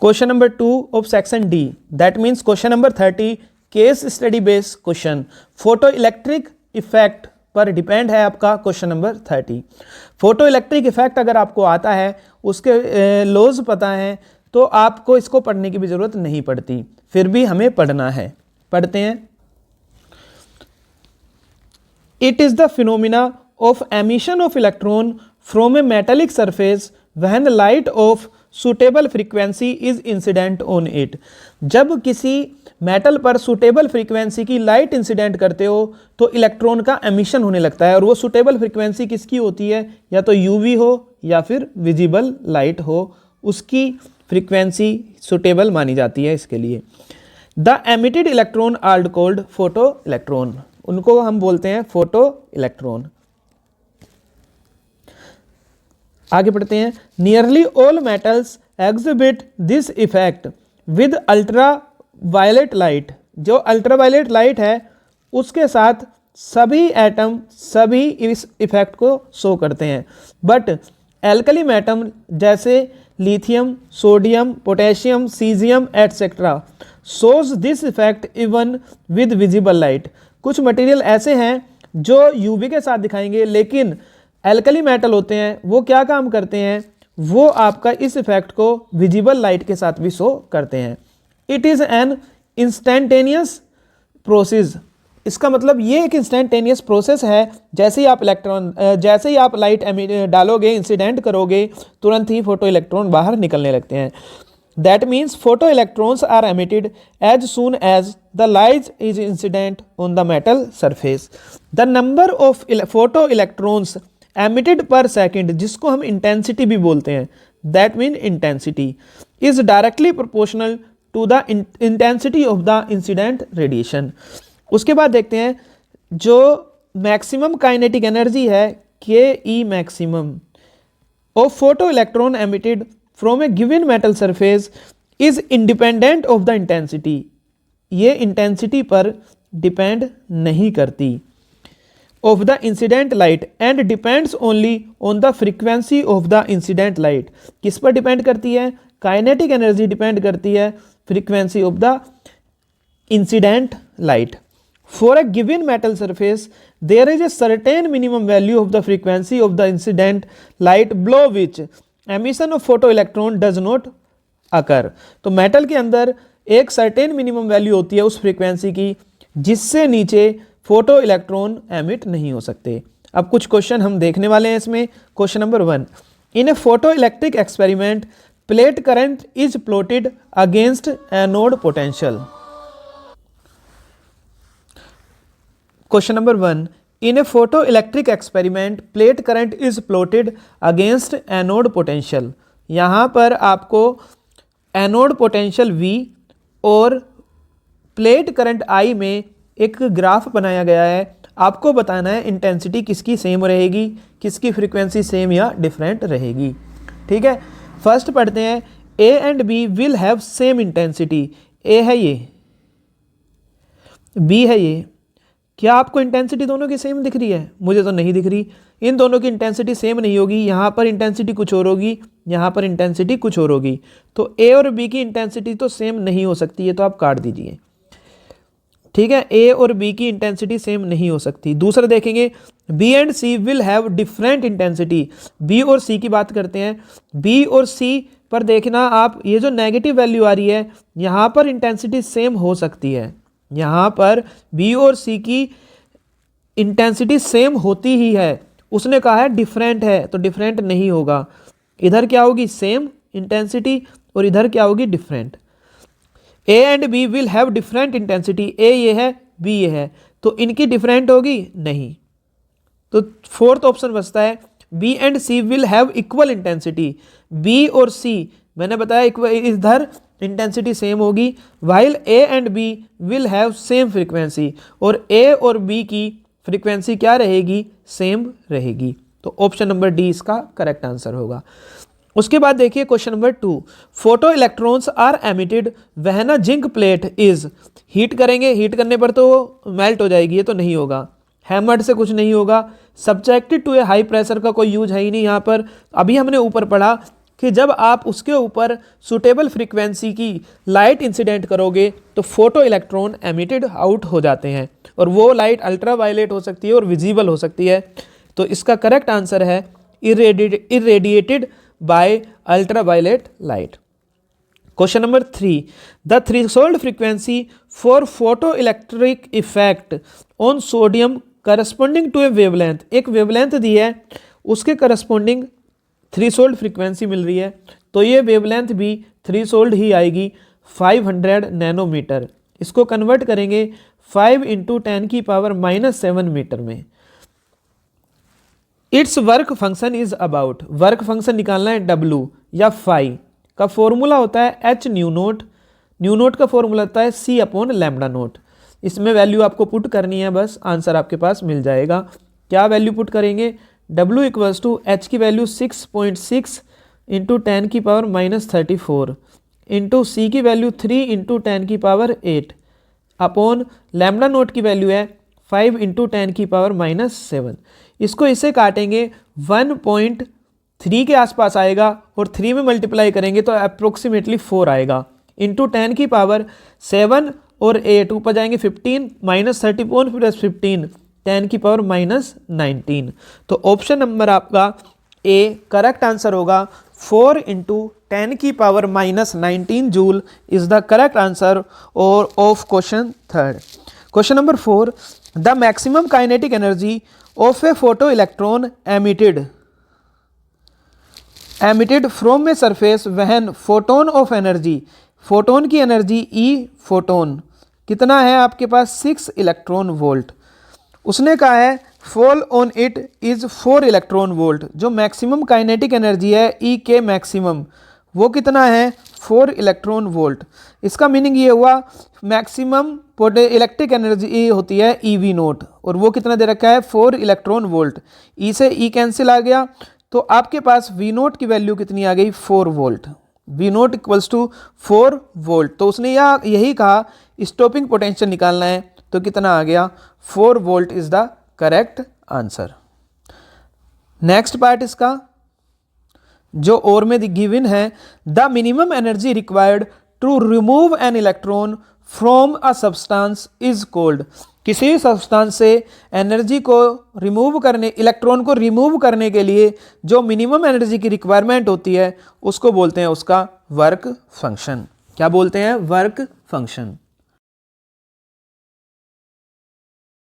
Question number 2 of section D, that means question number 30 case study based question, photo electric effect पर depend है आपका question number 30। Photo electric effect अगर आपको आता है, उसके लॉज पता है, तो आपको इसको पढ़ने की भी ज़रूरत नहीं पड़ती, फिर भी हमें पढ़ना है। पढ़ते हैं। It is the phenomena of emission of electron from A metallic surface when light of suitable frequency is incident on it. जब किसी मेटल पर सुटेबल फ्रीक्वेंसी की लाइट इंसिडेंट करते हो तो इलेक्ट्रॉन का एमिशन होने लगता है, और वो सुटेबल फ्रीक्वेंसी किसकी होती है, या तो यूवी हो या फिर विजिबल लाइट हो, उसकी फ्रीक्वेंसी सुटेबल मानी जाती है इसके लिए। The emitted electron are called photoelectron, उनको हम बोलते हैं फोटो इलेक्ट्रॉन। आगे पढ़ते हैं। Nearly all metals exhibit this effect with ultraviolet light. जो अल्ट्रा वायलेट लाइट है उसके साथ सभी एटम सभी इस इफेक्ट को शो करते हैं, बट एल्कली मेटल जैसे lithium, sodium, potassium, caesium etcetera shows this effect even with visible light. कुछ मटेरियल ऐसे हैं जो यूवी के साथ दिखाएंगे, लेकिन एल्कली मेटल होते हैं वो क्या काम करते हैं, वो आपका इस इफेक्ट को विजिबल लाइट के साथ भी शो करते हैं। It is an instantaneous process. इसका मतलब ये एक इंस्टेंटेनियस प्रोसेस है, जैसे ही आप लाइट डालोगे, इंसिडेंट करोगे, तुरंत ही फोटो इलेक्ट्रॉन बाहर निकलने लगते हैं। That means photoelectrons are emitted as soon as the light is incident on the metal surface. The number of photoelectrons emitted per second, जिसको हम इंटेंसिटी भी बोलते हैं, that mean intensity is directly proportional to the intensity of the incident radiation. उसके बाद देखते हैं जो मैक्सिमम काइनेटिक एनर्जी है के ई maximum of photo electron emitted from A given metal surface is independent of the intensity. ये intensity पर depend नहीं करती of the incident light and depends only on the frequency of the incident light। किस पर depend करती है, kinetic energy depend करती है frequency of the incident light. For a given metal surface there is a certain minimum value of the frequency of the incident light below which emission of photoelectron does not occur. तो metal के अंदर एक certain minimum value होती है उस frequency की जिससे नीचे फोटो इलेक्ट्रॉन एमिट नहीं हो सकते। अब कुछ क्वेश्चन हम देखने वाले हैं इसमें। Question number 1, in A photo electric experiment plate current is plotted against anode potential. Question number 1, in A photo electric experiment plate current is plotted against anode potential. यहाँ पर आपको एनोड पोटेंशियल V और plate current I में एक graph बनाया गया है। आपको बताना है इंटेंसिटी किसकी सेम रहेगी, किसकी फ्रीक्वेंसी सेम या डिफरेंट रहेगी। ठीक है, फर्स्ट पढ़ते हैं। A and B will have same intensity. A है ये, B है ये। क्या आपको इंटेंसिटी दोनों की सेम दिख रही है? मुझे तो नहीं दिख रही। इन दोनों की इंटेंसिटी सेम नहीं होगी, यहाँ पर इंटेंसिटी कुछ और होगी, यहाँ पर इंटेंसिटी कुछ और होगी। तो A और B की इंटेंसिटी तो सेम नहीं हो सकती है, तो आप काट दीजिए। ठीक है, A और B की इंटेंसिटी सेम नहीं हो सकती। दूसरा देखेंगे, B and C will have different intensity. B और C की बात करते हैं। B और C पर देखना आप, ये जो नेगेटिव वैल्यू आ रही है यहाँ पर इंटेंसिटी सेम हो सकती है। यहाँ पर B और C की इंटेंसिटी सेम होती ही है। उसने कहा है डिफरेंट है, तो डिफरेंट नहीं होगा। इधर क्या होगी, सेम इंटेंसिटी, और इधर क्या होगी, different. A and B will have different intensity. A ये है, B ये है, तो इनकी डिफरेंट होगी नहीं। तो फोर्थ ऑप्शन बचता है B and C will have equal intensity. B और C मैंने बताया इधर इंटेंसिटी सेम होगी, while A and B will have same frequency, और A और B की फ्रीक्वेंसी क्या रहेगी, सेम रहेगी। तो ऑप्शन नंबर डी इसका करेक्ट आंसर होगा। उसके बाद देखिए question number 2, photoelectrons are emitted when a zinc plate is. Heat करेंगे, हीट करने पर तो मेल्ट हो जाएगी, ये तो नहीं होगा। हैमर्ड से कुछ नहीं होगा। Subjected to a high pressure का कोई यूज है ही नहीं यहाँ पर। अभी हमने ऊपर पढ़ा कि जब आप उसके ऊपर सुटेबल फ्रीक्वेंसी की लाइट इंसिडेंट करोगे तो फोटो इलेक्ट्रॉन एमिटेड आउट हो जाते हैं, और वो लाइट अल्ट्रा वायलेट हो सकती है और विजिबल हो सकती है। तो इसका करेक्ट आंसर है irradiated by ultraviolet light. Question number 3, the threshold frequency for photoelectric effect on sodium corresponding to a wavelength. एक वेवलेंथ दी है, उसके करस्पॉन्डिंग थ्रेशोल्ड फ्रीक्वेंसी मिल रही है, तो ये वेवलेंथ भी थ्रेशोल्ड ही आएगी 500 नैनोमीटर। इसको कन्वर्ट करेंगे 5 × 10⁻⁻7 मीटर में। It's work function is about, work function निकालना है W या फाई का फॉर्मूला होता है H new note, new note का फॉर्मूला होता है C/λ0। इसमें वैल्यू आपको पुट करनी है, बस आंसर आपके पास मिल जाएगा। क्या वैल्यू पुट करेंगे? W = H की वैल्यू 6.6 × 10⁻34 इंटू C की वैल्यू 3 × 10⁸ अपॉन λ0 की वैल्यू है 5 × 10⁻⁻7। इसको इससे काटेंगे 1.3 के आसपास आएगा, और 3 में मल्टीप्लाई करेंगे तो अप्रोक्सीमेटली 4 आएगा, इंटू 10⁻7 और 8 ऊपर जाएंगे 15 -34 + 15 10⁻⁻19। तो ऑप्शन नंबर आपका ए करेक्ट आंसर होगा। 4 × 10⁻⁻19 joule is the correct answer और of question 3rd। Question number 4, the maximum kinetic energy of a photo electron emitted from a surface when photon of energy, photon की energy E photon कितना है आपके पास? 6 electron volt. उसने कहा है fall on it is 4 electron volt. जो maximum kinetic energy है E के मैक्सिमम, वो कितना है? 4 इलेक्ट्रॉन वोल्ट। इसका मीनिंग ये हुआ मैक्सिमम इलेक्ट्रिक एनर्जी होती है EV0, और वो कितना दे रखा है? 4 इलेक्ट्रॉन वोल्ट। E से E कैंसिल आ गया, तो आपके पास V0 की वैल्यू कितनी आ गई? 4 वोल्ट। V0 = 4 volt. तो उसने यही कहा स्टॉपिंग पोटेंशियल निकालना है, तो कितना आ गया? 4 volt is the correct answer. Next part इसका जो और में गिवन है, the minimum energy required to remove an electron from a substance is called. किसी सब्सटेंस से एनर्जी को रिमूव करने, इलेक्ट्रॉन को रिमूव करने के लिए जो मिनिमम एनर्जी की रिक्वायरमेंट होती है, उसको बोलते हैं उसका वर्क फंक्शन। क्या बोलते हैं? Work function.